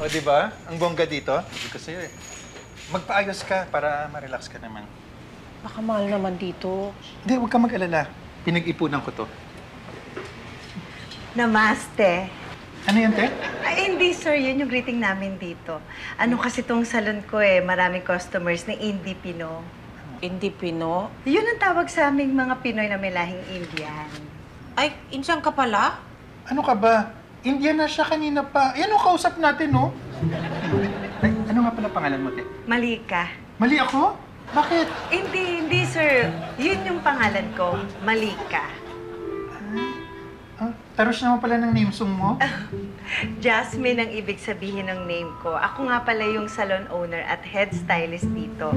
O, di ba? Ang bongga dito. Sabi ko sa'yo eh. Magpaayos ka para ma-relax ka naman. Baka mahal naman dito. Hindi, huwag ka mag-alala. Pinag-ipunan ko to. Namaste. Ano yan, te? Ay, hindi, sir. Yun yung greeting namin dito. Ano kasi tong salon ko eh, maraming customers na Indie Pino. Indie Pino? Yun ang tawag sa aming mga Pinoy na may lahing Indian. Ay, insan ka pala? Ano ka ba? Indian na siya kanina pa. Yan ang kausap natin, no? Ay, ano nga pala pangalan mo, te? Malika. Mali ako? Bakit? Hindi, sir. Yun yung pangalan ko, Malika. Taros naman pala ng namesong mo? Jasmine ang ibig sabihin ng name ko. Ako nga pala yung salon owner at head stylist dito.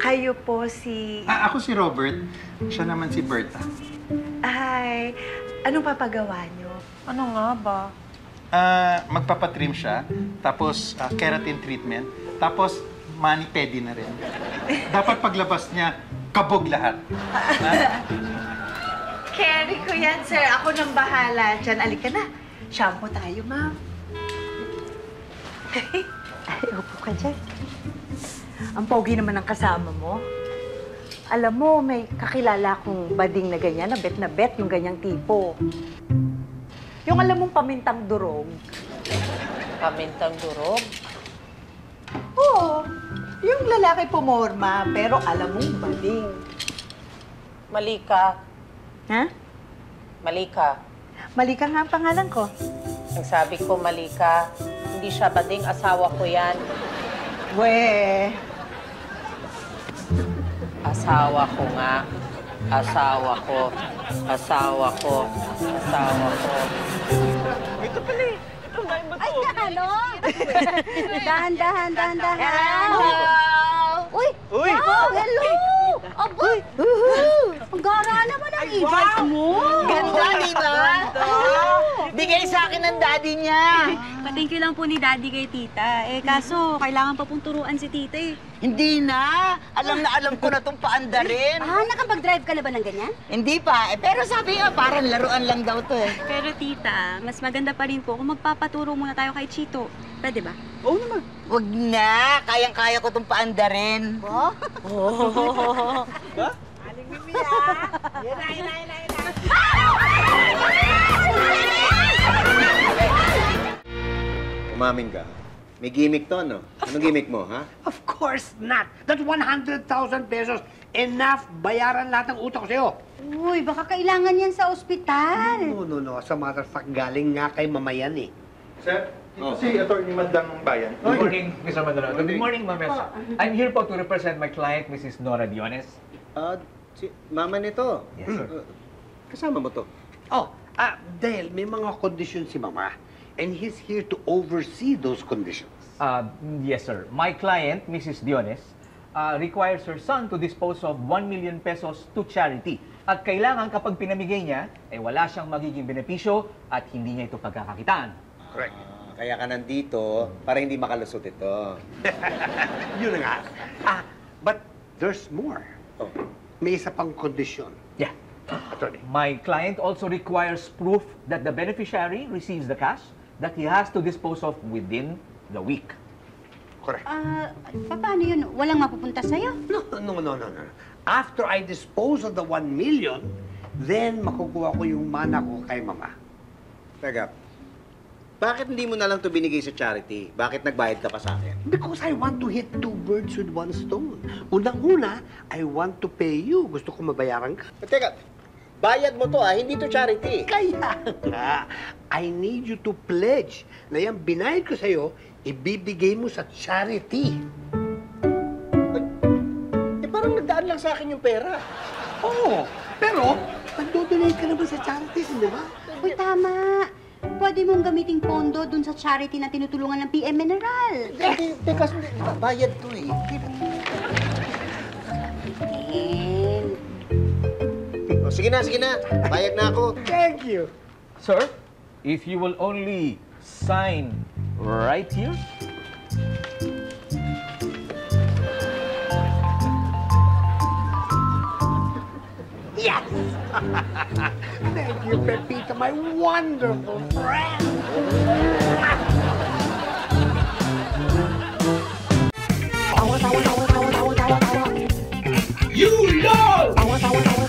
Kayo po si... Ako si Robert. Siya naman si Berta. Ay, anong papagawa nyo? Ano nga ba? Magpapatrim siya, tapos keratin treatment, tapos mani-pedi na rin. Dapat paglabas niya, kabog lahat. Carry ko yan, sir. Ako nang bahala dyan. Alika na. Shampoo tayo, ma'am. Ay, upo ka dyan. Ang pogi naman ang kasama mo. Alam mo, may kakilala kong bading na ganyan, na bet yung ganyang tipo. Yung alam mong pamintang durog. Pamintang durog? Oo. Yung lalaki pumorma, pero alam mong bading. Malika. Ha? Malika. Malika nga ang pangalan ko. Ang sabi ko, Malika, hindi siya bading, asawa ko yan. We. Asawa ko nga. Asawa ko. Asawa ko. Asawa ko. Ito pala eh. Ito ba yung Ay, ano? Dahan. Hello! Uy! Uy! Wow, hello! Aboy! Ang gara naman ang event mo! Ganda, di ba? Bigay sa akin ng daddy niya. Pa-thank you lang po ni Daddy kay Tita. Eh, kaso, kailangan pa pong turuan si Tita eh. Hindi na. Alam ko na itong paandarin. Nakapag-drive ka na ba ng ganyan? Hindi pa. Pero sabi nga, parang laruan lang daw to eh. Pero Tita, mas maganda pa rin po kung magpapaturo muna tayo kay Chito. Pwede ba? Oo naman. Wag na. Kayang-kaya ko itong paandarin. Oh? Ba? Aling Mimi, ah! Yan na. Umamin ka. May gimmick to, no? Anong gimmick mo, ha? Of course not. That 100,000 pesos, enough bayaran lahat ng utang ko sa'yo. Uy, baka kailangan yan sa ospital. No. As a matter of fact, galing nga kay mamayan eh. Sir, ito si Atty. Madlang Bayan. Good morning, Mr. Madalo. Good morning, Ma'am Elsa. I'm here po to represent my client, Mrs. Nora Diones. Si mama nito. Yes, sir. Kasama mo to. Dahil may mga kondisyon si mama. And he's here to oversee those conditions. Yes, sir. My client, Mrs. Diones, requires her son to dispose of 1 million pesos to charity. At kailangan kapag pinamigay niya, wala siyang magiging benepisyo at hindi niya ito pagkakakitaan. Correct. Kaya ka nandito para hindi makalusot ito. Yun na nga. But there's more. Oh. May isa pang kondisyon. Yeah. Attorney. My client also requires proof that the beneficiary receives the cash that he has to dispose of within the week. Correct. Paano yun? Walang mapupunta sa'yo? No. After I dispose of the 1 million, then makukuha ko yung mana ko kay mama. Teka, bakit hindi mo na lang to binigay sa charity? Bakit nagbayad ka pa sa akin? Because I want to hit 2 birds with 1 stone. Unang-una, I want to pay you. Gusto ko mabayaran ka. Teka, bayad mo to hindi to charity. Kaya nga, I need you to pledge na yung binayad ko sa'yo, ibibigay mo sa charity. Parang nagdaan lang sa akin yung pera. Oo, pero nagdo-donate ka naman sa charities, di ba? Uy, tama. Pwede mong gamiting pondo dun sa charity na tinutulungan ng PM Mineral. Teka, bayad to eh. Sige na. Bayad na ako. Thank you. Sir, if you will only sign right here. Yes! Thank you, Pepita, my wonderful friend. no, no,